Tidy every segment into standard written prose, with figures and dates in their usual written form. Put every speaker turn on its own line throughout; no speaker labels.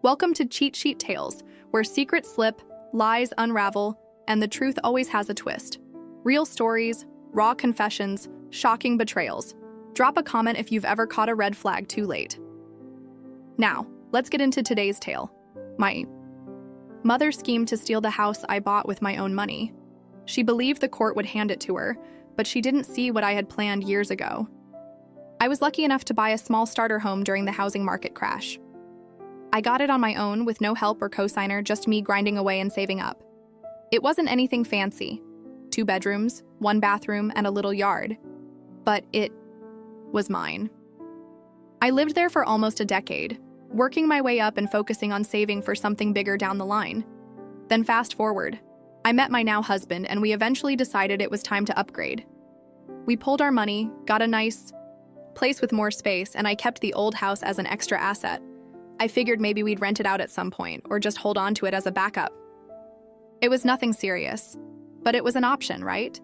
Welcome to Cheat Sheet Tales, where secrets slip, lies unravel, and the truth always has a twist. Real stories, raw confessions, shocking betrayals. Drop a comment if you've ever caught a red flag too late. Now, let's get into today's tale. My mother schemed to steal the house I bought with my own money. She believed the court would hand it to her, but she didn't see what I had planned years ago. I was lucky enough to buy a small starter home during the housing market crash. I got it on my own with no help or cosigner, just me grinding away and saving up. It wasn't anything fancy. 2 bedrooms, 1 bathroom, and a little yard. But it was mine. I lived there for almost a decade, working my way up and focusing on saving for something bigger down the line. Then fast forward, I met my now husband and we eventually decided it was time to upgrade. We pulled our money, got a nice place with more space, and I kept the old house as an extra asset. I figured maybe we'd rent it out at some point or just hold on to it as a backup. It was nothing serious, but it was an option, right?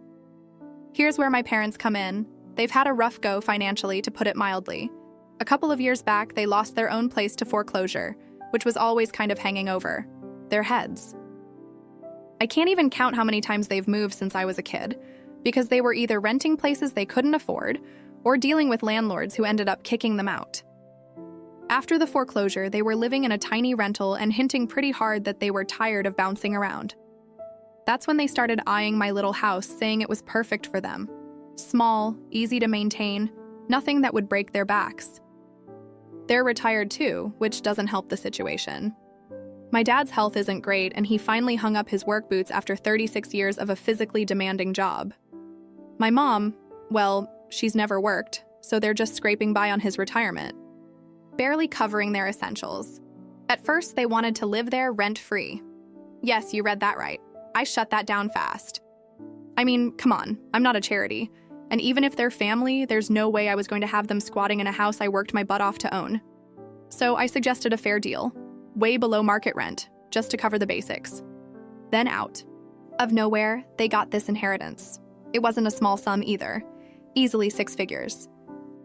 Here's where my parents come in. They've had a rough go financially, to put it mildly. A couple of years back, they lost their own place to foreclosure, which was always kind of hanging over their heads. I can't even count how many times they've moved since I was a kid, because they were either renting places they couldn't afford or dealing with landlords who ended up kicking them out. After the foreclosure, they were living in a tiny rental and hinting pretty hard that they were tired of bouncing around. That's when they started eyeing my little house, saying it was perfect for them. Small, easy to maintain, nothing that would break their backs. They're retired too, which doesn't help the situation. My dad's health isn't great, and he finally hung up his work boots after 36 years of a physically demanding job. My mom, well, she's never worked, so they're just scraping by on his retirement, barely covering their essentials. At first, they wanted to live there rent-free. Yes, you read that right. I shut that down fast. I mean, come on, I'm not a charity. And even if they're family, there's no way I was going to have them squatting in a house I worked my butt off to own. So I suggested a fair deal, way below market rent, just to cover the basics. Then out of nowhere, they got this inheritance. It wasn't a small sum either, easily 6 figures.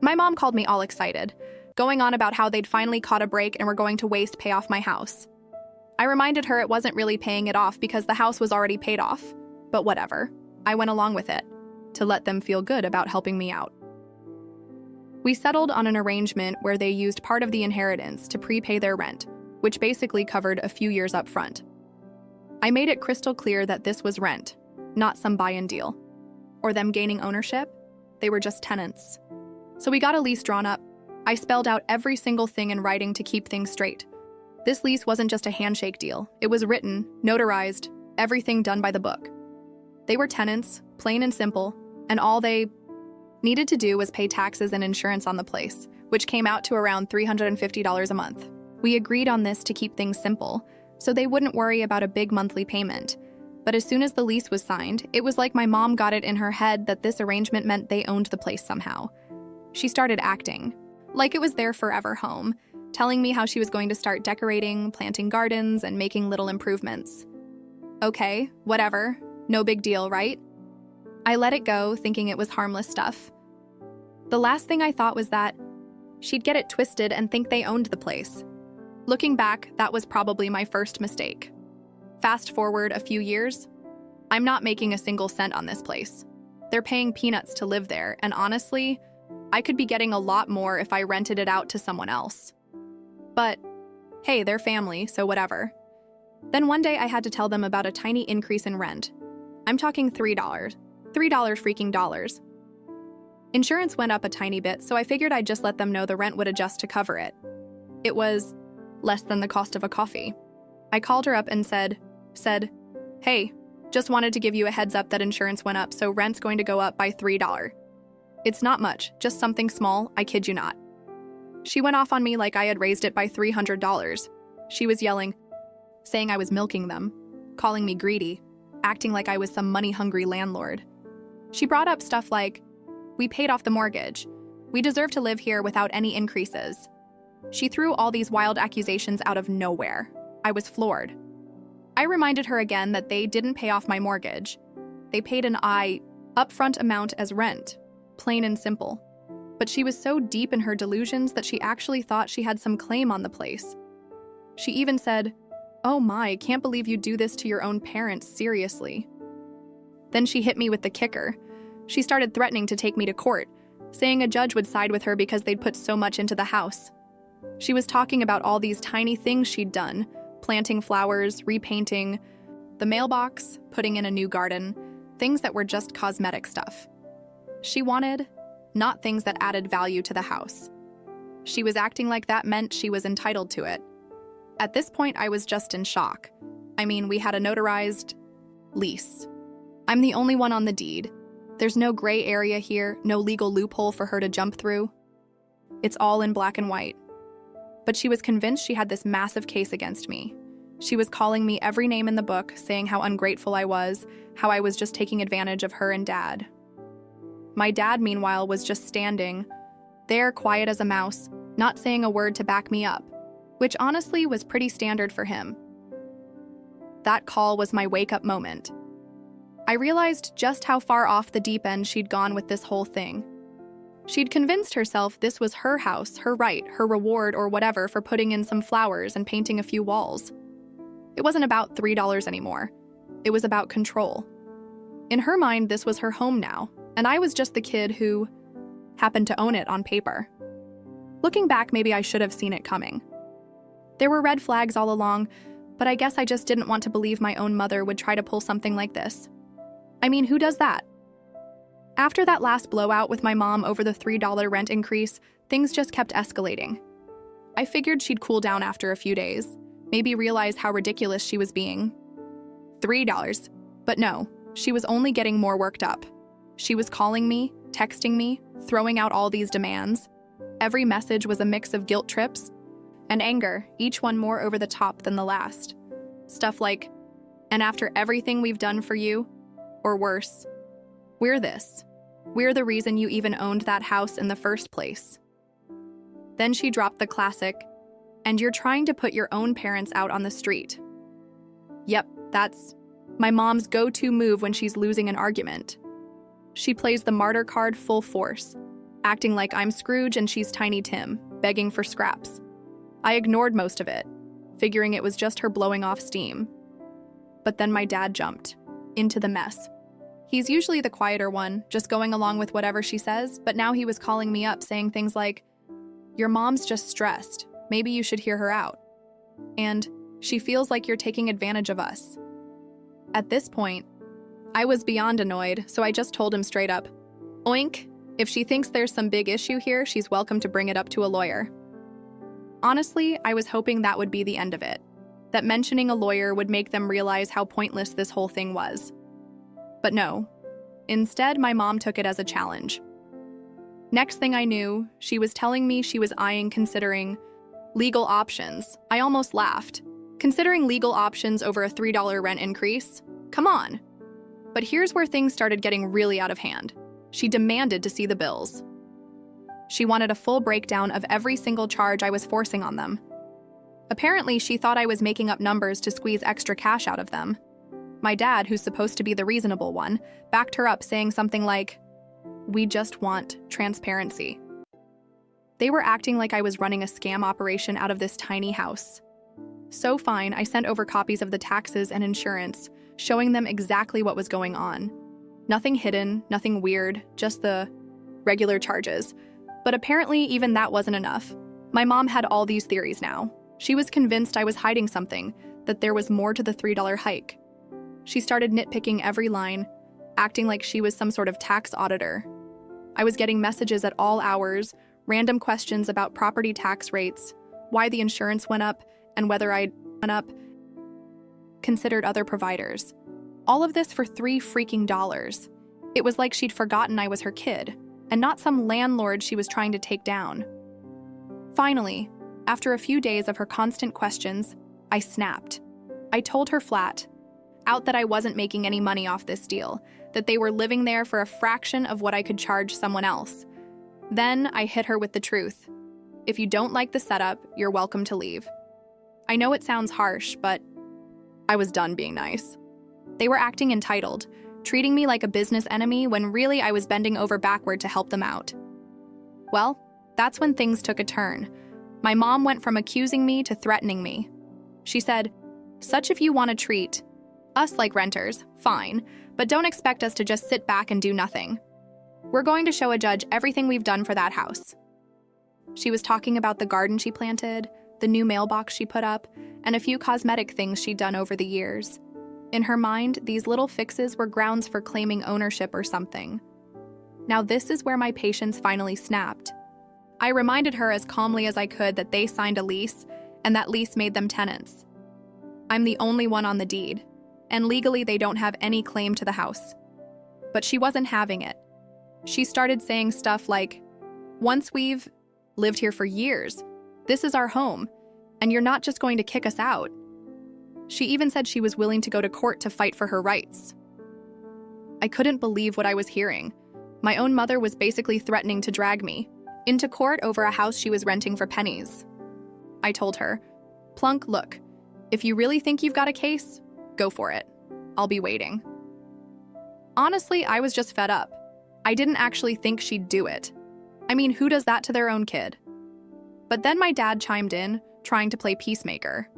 My mom called me all excited, going on about how they'd finally caught a break and were going to pay off my house. I reminded her it wasn't really paying it off because the house was already paid off, but whatever. I went along with it, to let them feel good about helping me out. We settled on an arrangement where they used part of the inheritance to prepay their rent, which basically covered a few years up front. I made it crystal clear that this was rent, not some buy-in deal. Or them gaining ownership. They were just tenants. So we got a lease drawn up. I spelled out every single thing in writing to keep things straight. This lease wasn't just a handshake deal. It was written, notarized, everything done by the book. They were tenants, plain and simple, and all they needed to do was pay taxes and insurance on the place, which came out to around $350 a month. We agreed on this to keep things simple, so they wouldn't worry about a big monthly payment. But as soon as the lease was signed, it was like my mom got it in her head that this arrangement meant they owned the place somehow. She started acting like it was their forever home, telling me how she was going to start decorating, planting gardens, and making little improvements. Okay, whatever. No big deal, right? I let it go, thinking it was harmless stuff. The last thing I thought was that she'd get it twisted and think they owned the place. Looking back, that was probably my first mistake. Fast forward a few years, I'm not making a single cent on this place. They're paying peanuts to live there, and honestly, I could be getting a lot more if I rented it out to someone else. But hey, they're family, so whatever. Then one day I had to tell them about a tiny increase in rent. I'm talking $3. $3 freaking dollars. Insurance went up a tiny bit, so I figured I'd just let them know the rent would adjust to cover it. It was less than the cost of a coffee. I called her up and said, hey, just wanted to give you a heads up that insurance went up, so rent's going to go up by $3. It's not much, just something small, I kid you not. She went off on me like I had raised it by $300. She was yelling, saying I was milking them, calling me greedy, acting like I was some money-hungry landlord. She brought up stuff like, we paid off the mortgage. We deserve to live here without any increases. She threw all these wild accusations out of nowhere. I was floored. I reminded her again that they didn't pay off my mortgage. They paid an upfront amount as rent, plain and simple. But she was so deep in her delusions that she actually thought she had some claim on the place. She even said, "Oh my, can't believe you do this to your own parents, seriously." Then she hit me with the kicker. She started threatening to take me to court, saying a judge would side with her because they'd put so much into the house. She was talking about all these tiny things she'd done, planting flowers, repainting the mailbox, putting in a new garden, things that were just cosmetic stuff. She wanted, not things that added value to the house. She was acting like that meant she was entitled to it. At this point, I was just in shock. I mean, we had a notarized lease. I'm the only one on the deed. There's no gray area here, no legal loophole for her to jump through. It's all in black and white. But she was convinced she had this massive case against me. She was calling me every name in the book, saying how ungrateful I was, how I was just taking advantage of her and Dad. My dad, meanwhile, was just standing there, quiet as a mouse, not saying a word to back me up, which honestly was pretty standard for him. That call was my wake-up moment. I realized just how far off the deep end she'd gone with this whole thing. She'd convinced herself this was her house, her right, her reward or whatever for putting in some flowers and painting a few walls. It wasn't about $3 anymore. It was about control. In her mind, this was her home now, and I was just the kid who happened to own it on paper. Looking back, maybe I should have seen it coming. There were red flags all along, but I guess I just didn't want to believe my own mother would try to pull something like this. I mean, who does that? After that last blowout with my mom over the $3 rent increase, things just kept escalating. I figured she'd cool down after a few days, maybe realize how ridiculous she was being. $3. But no, she was only getting more worked up. She was calling me, texting me, throwing out all these demands. Every message was a mix of guilt trips and anger, each one more over the top than the last. Stuff like, "And after everything we've done for you," or worse, "We're this. We're the reason you even owned that house in the first place." Then she dropped the classic, "And you're trying to put your own parents out on the street." Yep, that's my mom's go-to move when she's losing an argument. She plays the martyr card full force, acting like I'm Scrooge and she's Tiny Tim, begging for scraps. I ignored most of it, figuring it was just her blowing off steam. But then my dad jumped into the mess. He's usually the quieter one, just going along with whatever she says, but now he was calling me up saying things like, "Your mom's just stressed. Maybe you should hear her out. And she feels like you're taking advantage of us." At this point, I was beyond annoyed, so I just told him straight up, "Oink, if she thinks there's some big issue here, she's welcome to bring it up to a lawyer." Honestly, I was hoping that would be the end of it, that mentioning a lawyer would make them realize how pointless this whole thing was. But no. Instead, my mom took it as a challenge. Next thing I knew, she was telling me she was considering legal options. I almost laughed. Considering legal options over a $3 rent increase? Come on. But here's where things started getting really out of hand. She demanded to see the bills. She wanted a full breakdown of every single charge I was forcing on them. Apparently, she thought I was making up numbers to squeeze extra cash out of them. My dad, who's supposed to be the reasonable one, backed her up saying something like, "We just want transparency." They were acting like I was running a scam operation out of this tiny house. So fine, I sent over copies of the taxes and insurance, showing them exactly what was going on. Nothing hidden, nothing weird, just the regular charges. But apparently even that wasn't enough. My mom had all these theories now. She was convinced I was hiding something, that there was more to the $3 hike. She started nitpicking every line, acting like she was some sort of tax auditor. I was getting messages at all hours, random questions about property tax rates, why the insurance went up, and whether I'd went up, considered other providers. All of this for $3 freaking dollars. It was like she'd forgotten I was her kid, and not some landlord she was trying to take down. Finally, after a few days of her constant questions, I snapped. I told her flat out that I wasn't making any money off this deal, that they were living there for a fraction of what I could charge someone else. Then I hit her with the truth. If you don't like the setup, you're welcome to leave. I know it sounds harsh, but I was done being nice. They were acting entitled, treating me like a business enemy when really I was bending over backward to help them out. Well, that's when things took a turn. My mom went from accusing me to threatening me. She said, "Such if you want a treat. Us like renters, fine, but don't expect us to just sit back and do nothing. We're going to show a judge everything we've done for that house." She was talking about the garden she planted, the new mailbox she put up, and a few cosmetic things she'd done over the years. In her mind, these little fixes were grounds for claiming ownership or something. Now this is where my patience finally snapped. I reminded her as calmly as I could that they signed a lease, and that lease made them tenants. I'm the only one on the deed, and legally they don't have any claim to the house. But she wasn't having it. She started saying stuff like, "Once we've lived here for years, this is our home, and you're not just going to kick us out." She even said she was willing to go to court to fight for her rights. I couldn't believe what I was hearing. My own mother was basically threatening to drag me into court over a house she was renting for pennies. I told her, "Plunk, look, if you really think you've got a case, go for it. I'll be waiting." Honestly, I was just fed up. I didn't actually think she'd do it. I mean, who does that to their own kid? But then my dad chimed in, trying to play peacemaker.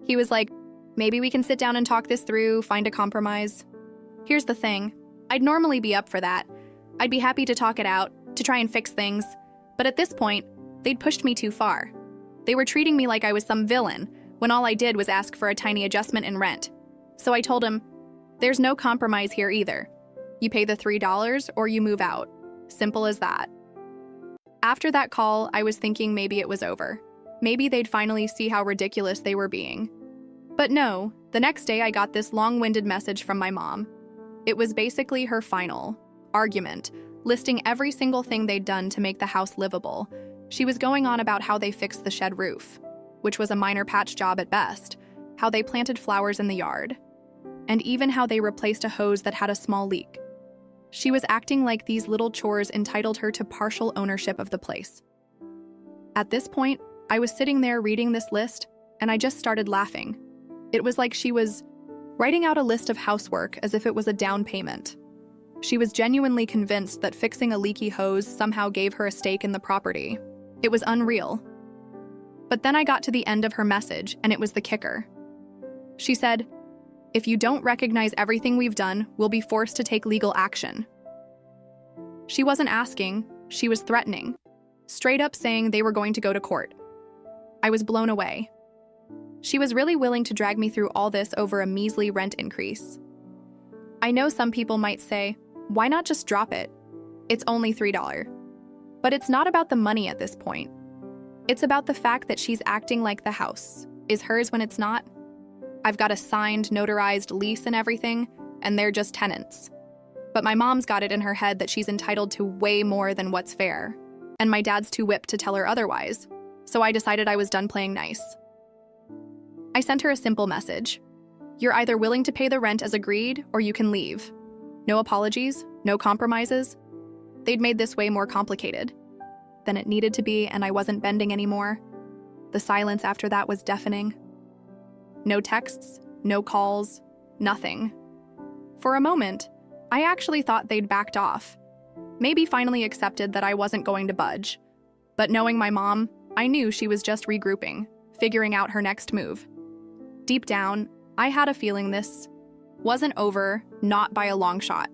He was like, "Maybe we can sit down and talk this through, find a compromise." Here's the thing, I'd normally be up for that. I'd be happy to talk it out, to try and fix things. But at this point, they'd pushed me too far. They were treating me like I was some villain, when all I did was ask for a tiny adjustment in rent. So I told him, "There's no compromise here either. You pay the $3 or you move out. Simple as that." After that call, I was thinking maybe it was over. Maybe they'd finally see how ridiculous they were being. But no, the next day I got this long-winded message from my mom. It was basically her final argument, listing every single thing they'd done to make the house livable. She was going on about how they fixed the shed roof, which was a minor patch job at best, how they planted flowers in the yard, and even how they replaced a hose that had a small leak. She was acting like these little chores entitled her to partial ownership of the place. At this point, I was sitting there reading this list, and I just started laughing. It was like she was writing out a list of housework as if it was a down payment. She was genuinely convinced that fixing a leaky hose somehow gave her a stake in the property. It was unreal. But then I got to the end of her message, and it was the kicker. She said, "If you don't recognize everything we've done, we'll be forced to take legal action." She wasn't asking, she was threatening, straight up saying they were going to go to court. I was blown away. She was really willing to drag me through all this over a measly rent increase. I know some people might say, why not just drop it? It's only $3. But it's not about the money at this point. It's about the fact that she's acting like the house is hers when it's not. I've got a signed, notarized lease and everything, and they're just tenants. But my mom's got it in her head that she's entitled to way more than what's fair, and my dad's too whipped to tell her otherwise, so I decided I was done playing nice. I sent her a simple message. You're either willing to pay the rent as agreed, or you can leave. No apologies, no compromises. They'd made this way more complicated than it needed to be, and I wasn't bending anymore. The silence after that was deafening. No texts, no calls, nothing. For a moment, I actually thought they'd backed off, maybe finally accepted that I wasn't going to budge. But knowing my mom, I knew she was just regrouping, figuring out her next move. Deep down, I had a feeling this wasn't over, not by a long shot.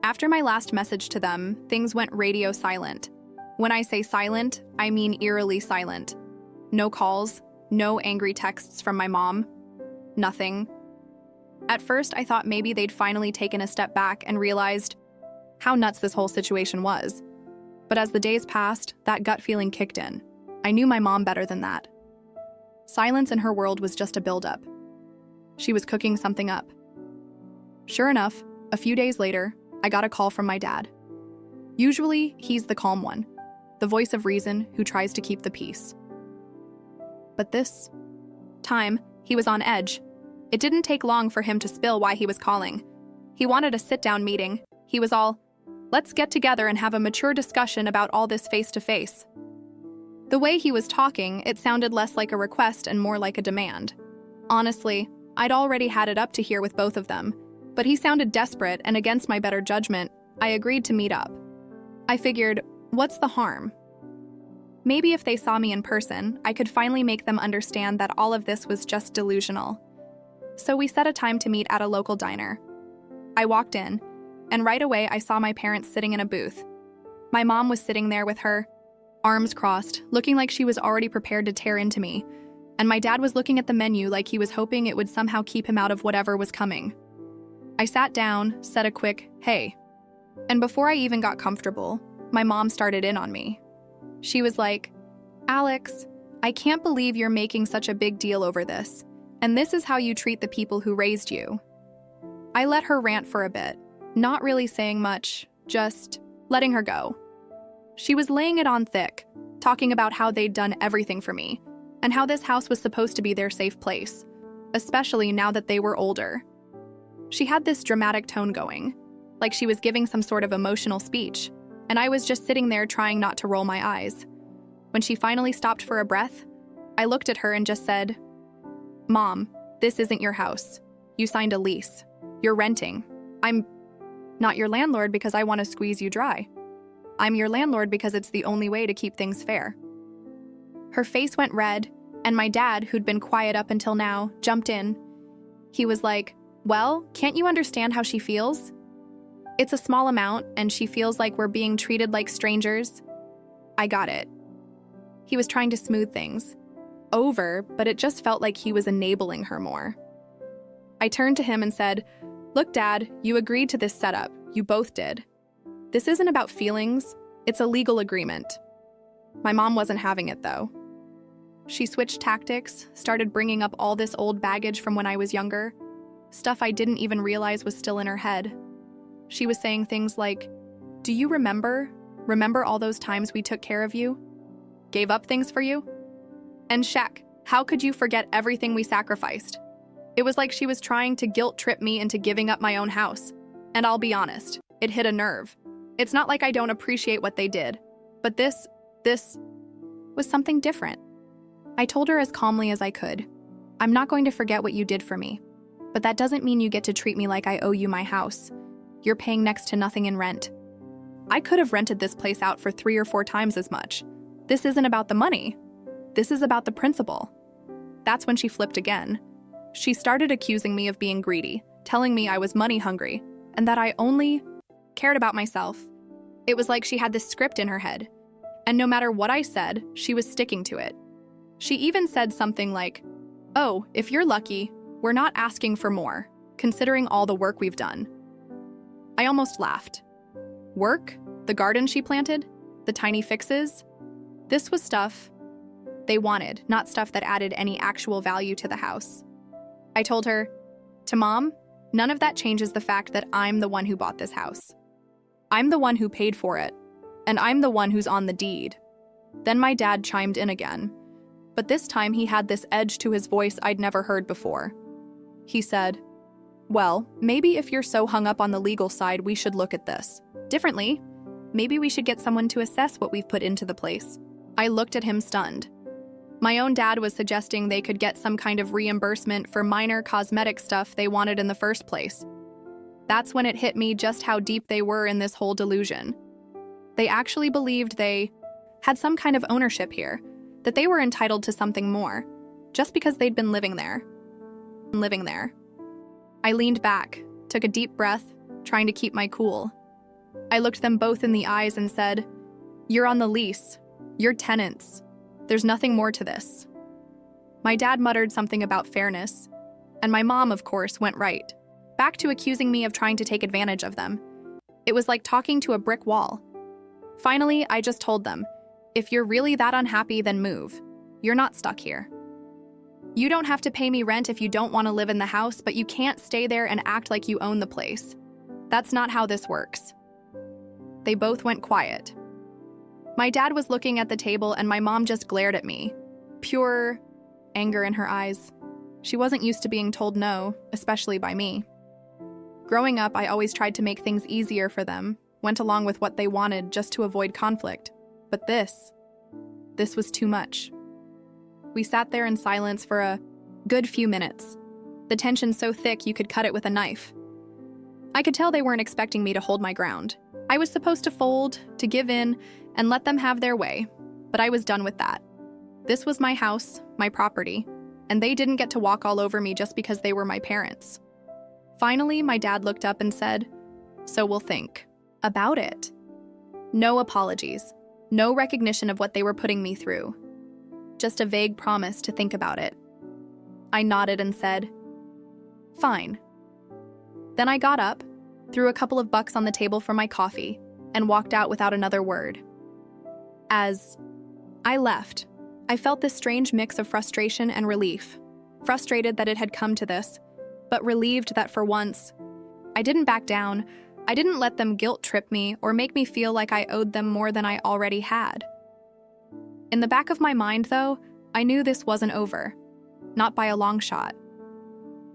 After my last message to them, things went radio silent. When I say silent, I mean eerily silent. No calls, no angry texts from my mom, nothing. At first, I thought maybe they'd finally taken a step back and realized how nuts this whole situation was. But as the days passed, that gut feeling kicked in. I knew my mom better than that. Silence in her world was just a buildup. She was cooking something up. Sure enough, a few days later, I got a call from my dad. Usually, he's the calm one, the voice of reason who tries to keep the peace. But this time, he was on edge. It didn't take long for him to spill why he was calling. He wanted a sit-down meeting. He was all, let's get together and have a mature discussion about all this face-to-face. The way he was talking, it sounded less like a request and more like a demand. Honestly, I'd already had it up to here with both of them, but he sounded desperate, and against my better judgment, I agreed to meet up. I figured, what's the harm? Maybe if they saw me in person, I could finally make them understand that all of this was just delusional. So we set a time to meet at a local diner. I walked in, and right away I saw my parents sitting in a booth. My mom was sitting there with her arms crossed, looking like she was already prepared to tear into me, and my dad was looking at the menu like he was hoping it would somehow keep him out of whatever was coming. I sat down, said a quick, "Hey," and before I even got comfortable, my mom started in on me. She was like, "Alex, I can't believe you're making such a big deal over this, and this is how you treat the people who raised you." I let her rant for a bit, not really saying much, just letting her go. She was laying it on thick, talking about how they'd done everything for me, and how this house was supposed to be their safe place, especially now that they were older. She had this dramatic tone going, like she was giving some sort of emotional speech, and I was just sitting there trying not to roll my eyes. When she finally stopped for a breath, I looked at her and just said, "Mom, this isn't your house. You signed a lease. You're renting. I'm not your landlord because I want to squeeze you dry. I'm your landlord because it's the only way to keep things fair." Her face went red, and my dad, who'd been quiet up until now, jumped in. He was like, "Well, can't you understand how she feels? It's a small amount, and she feels like we're being treated like strangers." I got it. He was trying to smooth things over, but it just felt like he was enabling her more. I turned to him and said, "Look, Dad, you agreed to this setup. You both did. This isn't about feelings. It's a legal agreement." My mom wasn't having it, though. She switched tactics, started bringing up all this old baggage from when I was younger, stuff I didn't even realize was still in her head. She was saying things like, "Do you remember all those times we took care of you? Gave up things for you? And Shaq, how could you forget everything we sacrificed?" It was like she was trying to guilt trip me into giving up my own house. And I'll be honest, it hit a nerve. It's not like I don't appreciate what they did, but this was something different. I told her as calmly as I could, "I'm not going to forget what you did for me, but that doesn't mean you get to treat me like I owe you my house. You're paying next to nothing in rent. I could have rented this place out for 3 or 4 times as much. This isn't about the money. This is about the principle." That's when she flipped again. She started accusing me of being greedy, telling me I was money hungry, and that I only cared about myself. It was like she had this script in her head, and no matter what I said, she was sticking to it. She even said something like, "Oh, if you're lucky, we're not asking for more, considering all the work we've done." I almost laughed. Work? The garden she planted? The tiny fixes? This was stuff they wanted, not stuff that added any actual value to the house. I told her, "To Mom, none of that changes the fact that I'm the one who bought this house. I'm the one who paid for it, and I'm the one who's on the deed." Then my dad chimed in again, but this time he had this edge to his voice I'd never heard before. He said, "Well, maybe if you're so hung up on the legal side, we should look at this differently. Maybe we should get someone to assess what we've put into the place." I looked at him stunned. My own dad was suggesting they could get some kind of reimbursement for minor cosmetic stuff they wanted in the first place. That's when it hit me just how deep they were in this whole delusion. They actually believed they had some kind of ownership here, that they were entitled to something more, just because they'd been living there. I leaned back, took a deep breath, trying to keep my cool. I looked them both in the eyes and said, "You're on the lease. You're tenants. There's nothing more to this." My dad muttered something about fairness, and my mom, of course, went right, back to accusing me of trying to take advantage of them. It was like talking to a brick wall. Finally, I just told them, "If you're really that unhappy, then move. You're not stuck here. You don't have to pay me rent if you don't want to live in the house, but you can't stay there and act like you own the place. That's not how this works." They both went quiet. My dad was looking at the table and my mom just glared at me. Pure anger in her eyes. She wasn't used to being told no, especially by me. Growing up, I always tried to make things easier for them, went along with what they wanted just to avoid conflict. But this was too much. We sat there in silence for a good few minutes, the tension so thick you could cut it with a knife. I could tell they weren't expecting me to hold my ground. I was supposed to fold, to give in, and let them have their way. But I was done with that. This was my house, my property, and they didn't get to walk all over me just because they were my parents. Finally, my dad looked up and said, "So we'll think about it." No apologies, no recognition of what they were putting me through. Just a vague promise to think about it. I nodded and said, "Fine." Then I got up, threw a couple of bucks on the table for my coffee, and walked out without another word. As I left, I felt this strange mix of frustration and relief. Frustrated that it had come to this, but relieved that for once, I didn't back down. I didn't let them guilt trip me or make me feel like I owed them more than I already had. In the back of my mind, though, I knew this wasn't over. Not by a long shot.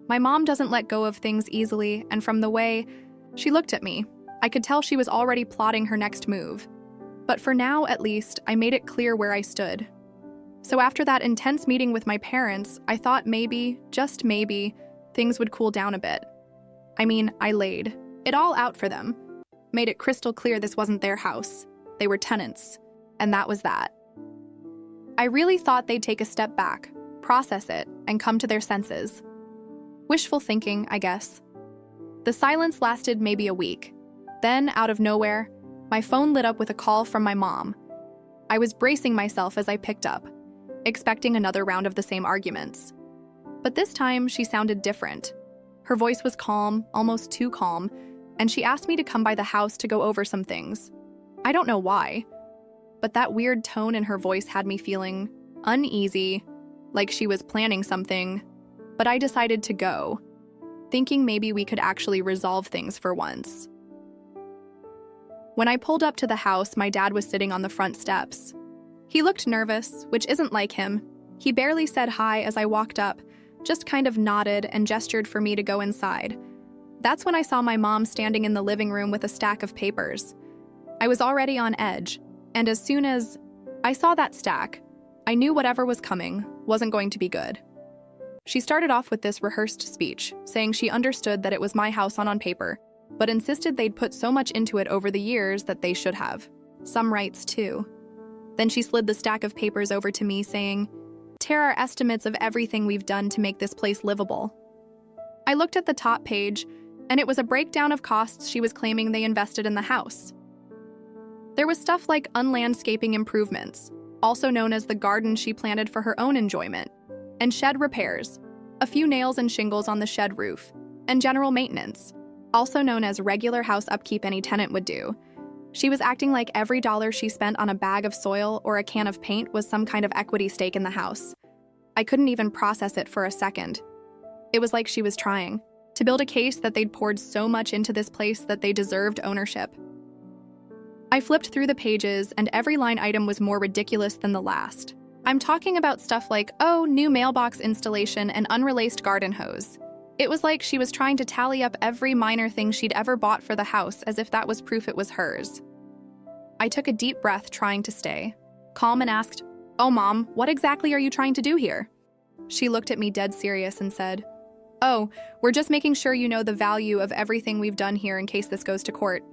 My mom doesn't let go of things easily, and from the way she looked at me, I could tell she was already plotting her next move. But for now, at least, I made it clear where I stood. So after that intense meeting with my parents, I thought maybe, just maybe, things would cool down a bit. I mean, I laid it all out for them. Made it crystal clear this wasn't their house. They were tenants. And that was that. I really thought they'd take a step back, process it, and come to their senses. Wishful thinking, I guess. The silence lasted maybe a week. Then, out of nowhere, my phone lit up with a call from my mom. I was bracing myself as I picked up, expecting another round of the same arguments. But this time, she sounded different. Her voice was calm, almost too calm, and she asked me to come by the house to go over some things. I don't know why, but that weird tone in her voice had me feeling uneasy, like she was planning something. But I decided to go, thinking maybe we could actually resolve things for once. When I pulled up to the house, my dad was sitting on the front steps. He looked nervous, which isn't like him. He barely said hi as I walked up, just kind of nodded and gestured for me to go inside. That's when I saw my mom standing in the living room with a stack of papers. I was already on edge, and as soon as I saw that stack, I knew whatever was coming wasn't going to be good. She started off with this rehearsed speech, saying she understood that it was my house on paper, but insisted they'd put so much into it over the years that they should have. Some rights, too. Then she slid the stack of papers over to me, saying, "Tear our estimates of everything we've done to make this place livable." I looked at the top page, and it was a breakdown of costs she was claiming they invested in the house. There was stuff like unlandscaping improvements, also known as the garden she planted for her own enjoyment, and shed repairs, a few nails and shingles on the shed roof, and general maintenance, also known as regular house upkeep any tenant would do. She was acting like every dollar she spent on a bag of soil or a can of paint was some kind of equity stake in the house. I couldn't even process it for a second. It was like she was trying to build a case that they'd poured so much into this place that they deserved ownership. I flipped through the pages, and every line item was more ridiculous than the last. I'm talking about stuff like, new mailbox installation and unrelaced garden hose. It was like she was trying to tally up every minor thing she'd ever bought for the house as if that was proof it was hers. I took a deep breath, trying to stay calm, and asked, "Oh, Mom, what exactly are you trying to do here?" She looked at me dead serious and said, "Oh, we're just making sure you know the value of everything we've done here in case this goes to court."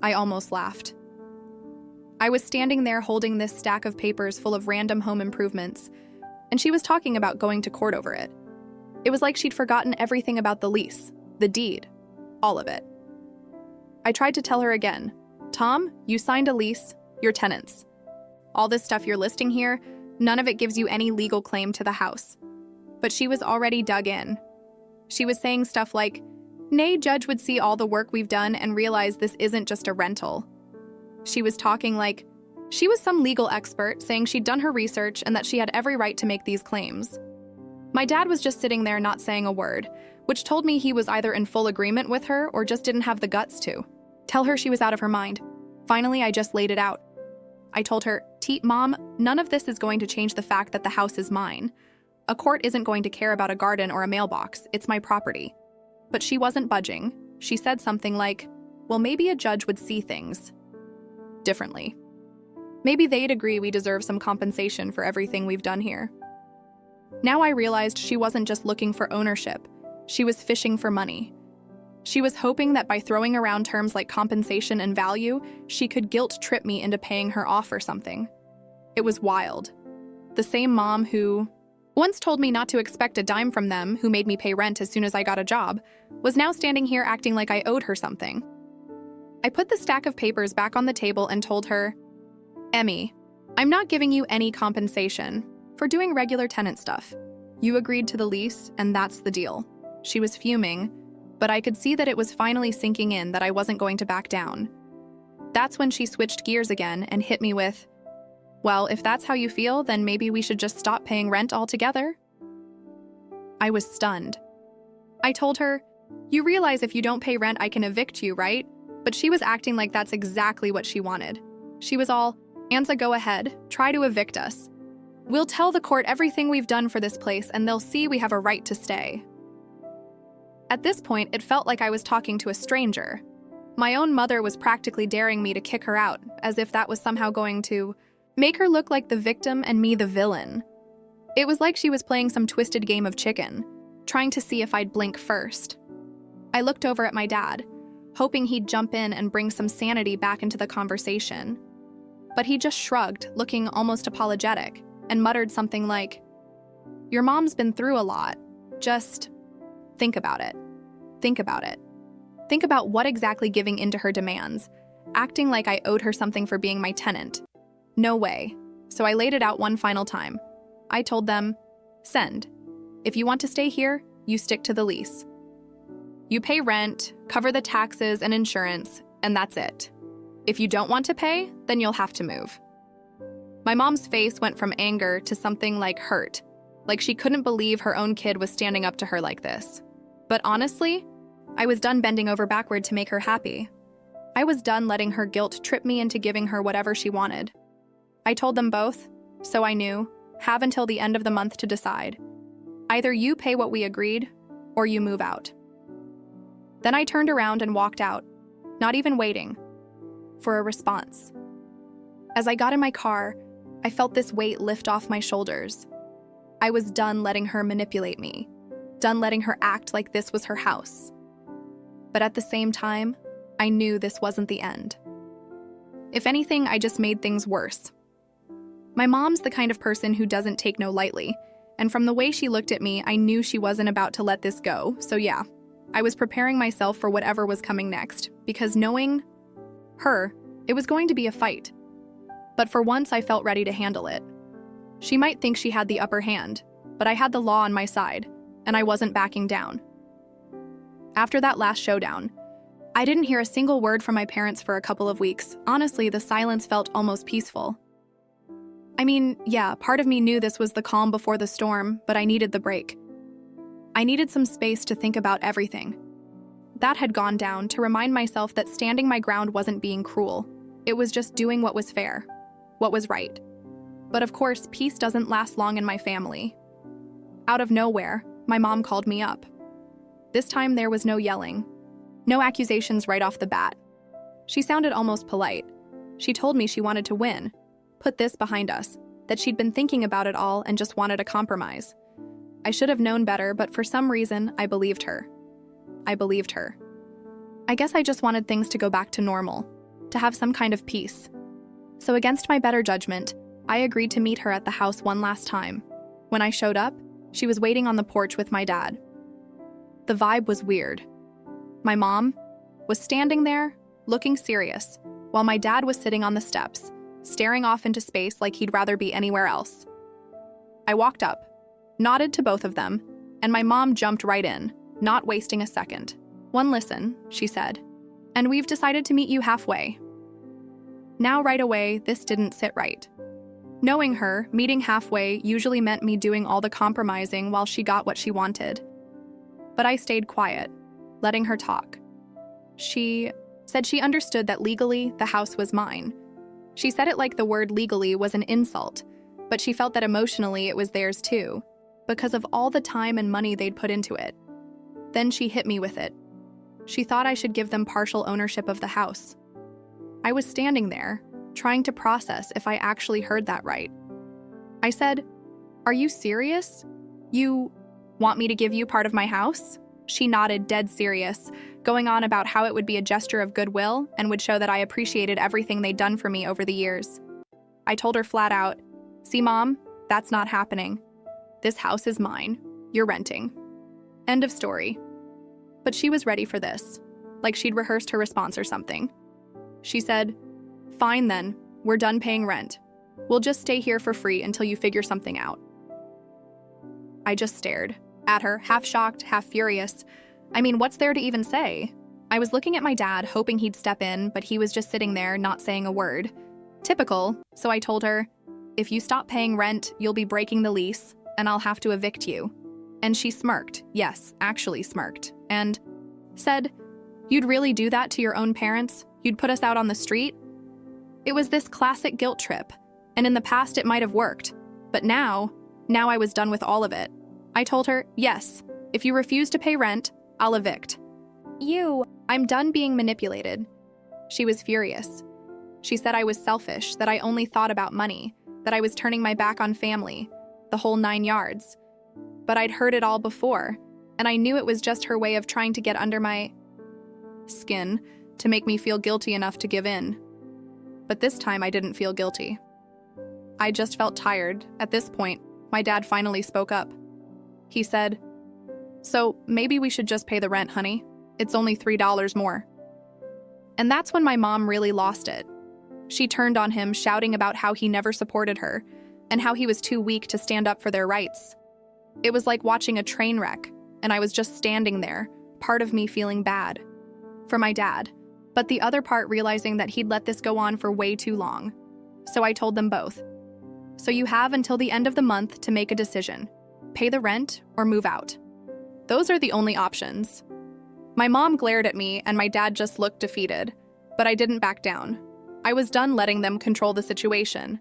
I almost laughed. I was standing there holding this stack of papers full of random home improvements, and she was talking about going to court over it. It was like she'd forgotten everything about the lease, the deed, all of it. I tried to tell her again, "Tom, you signed a lease, you're tenants. All this stuff you're listing here, none of it gives you any legal claim to the house." But she was already dug in. She was saying stuff like, "Nay, judge would see all the work we've done and realize this isn't just a rental." She was talking like she was some legal expert, saying she'd done her research and that she had every right to make these claims. My dad was just sitting there not saying a word, which told me he was either in full agreement with her or just didn't have the guts to tell her she was out of her mind. Finally, I just laid it out. I told her, Mom, none of this is going to change the fact that the house is mine. A court isn't going to care about a garden or a mailbox. It's my property." But she wasn't budging. She said something like, "Well, maybe a judge would see things differently. Maybe they'd agree we deserve some compensation for everything we've done here." Now I realized she wasn't just looking for ownership. She was fishing for money. She was hoping that by throwing around terms like compensation and value, she could guilt trip me into paying her off or something. It was wild. The same mom who once told me not to expect a dime from them, who made me pay rent as soon as I got a job, was now standing here acting like I owed her something. I put the stack of papers back on the table and told her, "Emmy, I'm not giving you any compensation for doing regular tenant stuff. You agreed to the lease, and that's the deal." She was fuming, but I could see that it was finally sinking in that I wasn't going to back down. That's when she switched gears again and hit me with, "Well, if that's how you feel, then maybe we should just stop paying rent altogether." I was stunned. I told her, "You realize if you don't pay rent, I can evict you, right?" But she was acting like that's exactly what she wanted. She was all, "Ansa, go ahead, try to evict us. We'll tell the court everything we've done for this place and they'll see we have a right to stay." At this point, it felt like I was talking to a stranger. My own mother was practically daring me to kick her out, as if that was somehow going to make her look like the victim and me the villain. It was like she was playing some twisted game of chicken, trying to see if I'd blink first. I looked over at my dad, hoping he'd jump in and bring some sanity back into the conversation. But he just shrugged, looking almost apologetic, and muttered something like, "Your mom's been through a lot. Just think about it. Think about it. Think about what exactly giving into her demands, acting like I owed her something for being my tenant. No way." So I laid it out one final time. I told them, "Send. If you want to stay here, you stick to the lease. You pay rent, cover the taxes and insurance, and that's it. If you don't want to pay, then you'll have to move." My mom's face went from anger to something like hurt, like she couldn't believe her own kid was standing up to her like this. But honestly, I was done bending over backward to make her happy. I was done letting her guilt trip me into giving her whatever she wanted. I told them both, so I knew, have until the end of the month to decide. Either you pay what we agreed, or you move out. Then I turned around and walked out, not even waiting for a response. As I got in my car, I felt this weight lift off my shoulders. I was done letting her manipulate me, done letting her act like this was her house. But at the same time, I knew this wasn't the end. If anything, I just made things worse. My mom's the kind of person who doesn't take no lightly, and from the way she looked at me, I knew she wasn't about to let this go, so yeah. I was preparing myself for whatever was coming next, because knowing her, it was going to be a fight. But for once, I felt ready to handle it. She might think she had the upper hand, but I had the law on my side, and I wasn't backing down. After that last showdown, I didn't hear a single word from my parents for a couple of weeks. Honestly, the silence felt almost peaceful. I mean, yeah, part of me knew this was the calm before the storm, but I needed the break. I needed some space to think about everything. That had gone down to remind myself that standing my ground wasn't being cruel. It was just doing what was fair, what was right. But of course, peace doesn't last long in my family. Out of nowhere, my mom called me up. This time there was no yelling, no accusations right off the bat. She sounded almost polite. She told me she wanted to win, put this behind us, that she'd been thinking about it all and just wanted a compromise. I should have known better, but for some reason, I believed her. I believed her. I guess I just wanted things to go back to normal, to have some kind of peace. So against my better judgment, I agreed to meet her at the house one last time. When I showed up, she was waiting on the porch with my dad. The vibe was weird. My mom was standing there, looking serious, while my dad was sitting on the steps, staring off into space like he'd rather be anywhere else. I walked up, nodded to both of them, and my mom jumped right in, not wasting a second. "One listen," she said, "and we've decided to meet you halfway." Now right away, this didn't sit right. Knowing her, meeting halfway usually meant me doing all the compromising while she got what she wanted. But I stayed quiet, letting her talk. She said she understood that legally, the house was mine. She said it like the word legally was an insult, but she felt that emotionally it was theirs too, because of all the time and money they'd put into it. Then she hit me with it. She thought I should give them partial ownership of the house. I was standing there, trying to process if I actually heard that right. I said, "Are you serious? You want me to give you part of my house?" She nodded, dead serious, going on about how it would be a gesture of goodwill and would show that I appreciated everything they'd done for me over the years. I told her flat out, See, Mom, that's not happening. This house is mine. You're renting. End of story. But she was ready for this, like she'd rehearsed her response or something. She said, "Fine then, we're done paying rent. We'll just stay here for free until you figure something out." I just stared at her, half shocked, half furious. I mean, what's there to even say? I was looking at my dad, hoping he'd step in, but he was just sitting there, not saying a word. Typical, so I told her, "If you stop paying rent, you'll be breaking the lease, and I'll have to evict you." And she smirked, yes, actually smirked, and said, "You'd really do that to your own parents? You'd put us out on the street?" It was this classic guilt trip, and in the past it might have worked, but now I was done with all of it. I told her, "Yes, if you refuse to pay rent, I'll evict." I'm done being manipulated. She was furious. She said I was selfish, that I only thought about money, that I was turning my back on family, the whole 9 yards. But I'd heard it all before, and I knew it was just her way of trying to get under my skin to make me feel guilty enough to give in. But this time I didn't feel guilty. I just felt tired. At this point, my dad finally spoke up. He said, "So maybe we should just pay the rent, honey. It's only $3 more." And that's when my mom really lost it. She turned on him, shouting about how he never supported her and how he was too weak to stand up for their rights. It was like watching a train wreck, and I was just standing there, part of me feeling bad for my dad, but the other part realizing that he'd let this go on for way too long. So I told them both. "So you have until the end of the month to make a decision. Pay the rent or move out. Those are the only options." My mom glared at me and my dad just looked defeated, but I didn't back down. I was done letting them control the situation.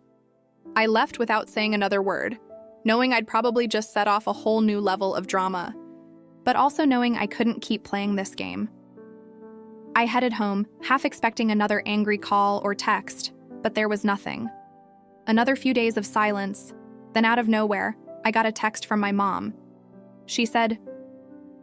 I left without saying another word, knowing I'd probably just set off a whole new level of drama, but also knowing I couldn't keep playing this game. I headed home, half expecting another angry call or text, but there was nothing. Another few days of silence, then out of nowhere, I got a text from my mom. She said,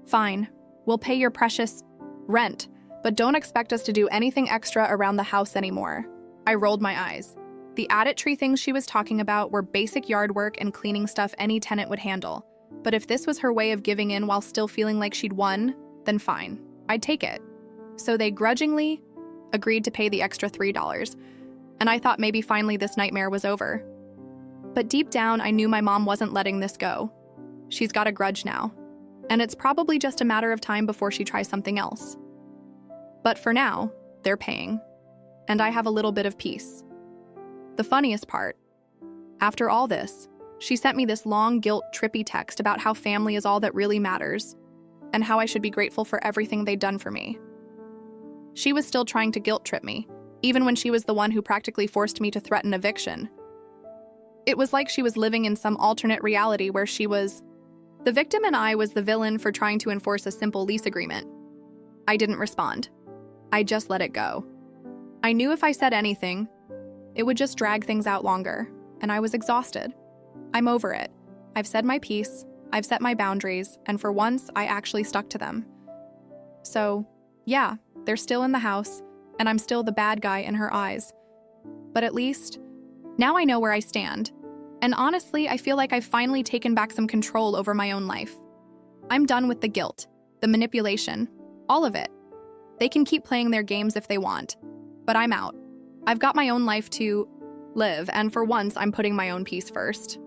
"Fine, we'll pay your precious rent, but don't expect us to do anything extra around the house anymore." I rolled my eyes. The added tree things she was talking about were basic yard work and cleaning stuff any tenant would handle. But if this was her way of giving in while still feeling like she'd won, then fine, I'd take it. So they grudgingly agreed to pay the extra $3, and I thought maybe finally this nightmare was over. But deep down, I knew my mom wasn't letting this go. She's got a grudge now, and it's probably just a matter of time before she tries something else. But for now, they're paying, and I have a little bit of peace. The funniest part, after all this, she sent me this long, guilt-trippy text about how family is all that really matters, and how I should be grateful for everything they'd done for me. She was still trying to guilt-trip me, even when she was the one who practically forced me to threaten eviction. It was like she was living in some alternate reality where she was the victim and I was the villain for trying to enforce a simple lease agreement. I didn't respond. I just let it go. I knew if I said anything, it would just drag things out longer, and I was exhausted. I'm over it. I've said my piece, I've set my boundaries, and for once, I actually stuck to them. So, yeah, they're still in the house, and I'm still the bad guy in her eyes. But at least, now I know where I stand. And honestly, I feel like I've finally taken back some control over my own life. I'm done with the guilt, the manipulation, all of it. They can keep playing their games if they want, but I'm out. I've got my own life to live, and for once, I'm putting my own peace first.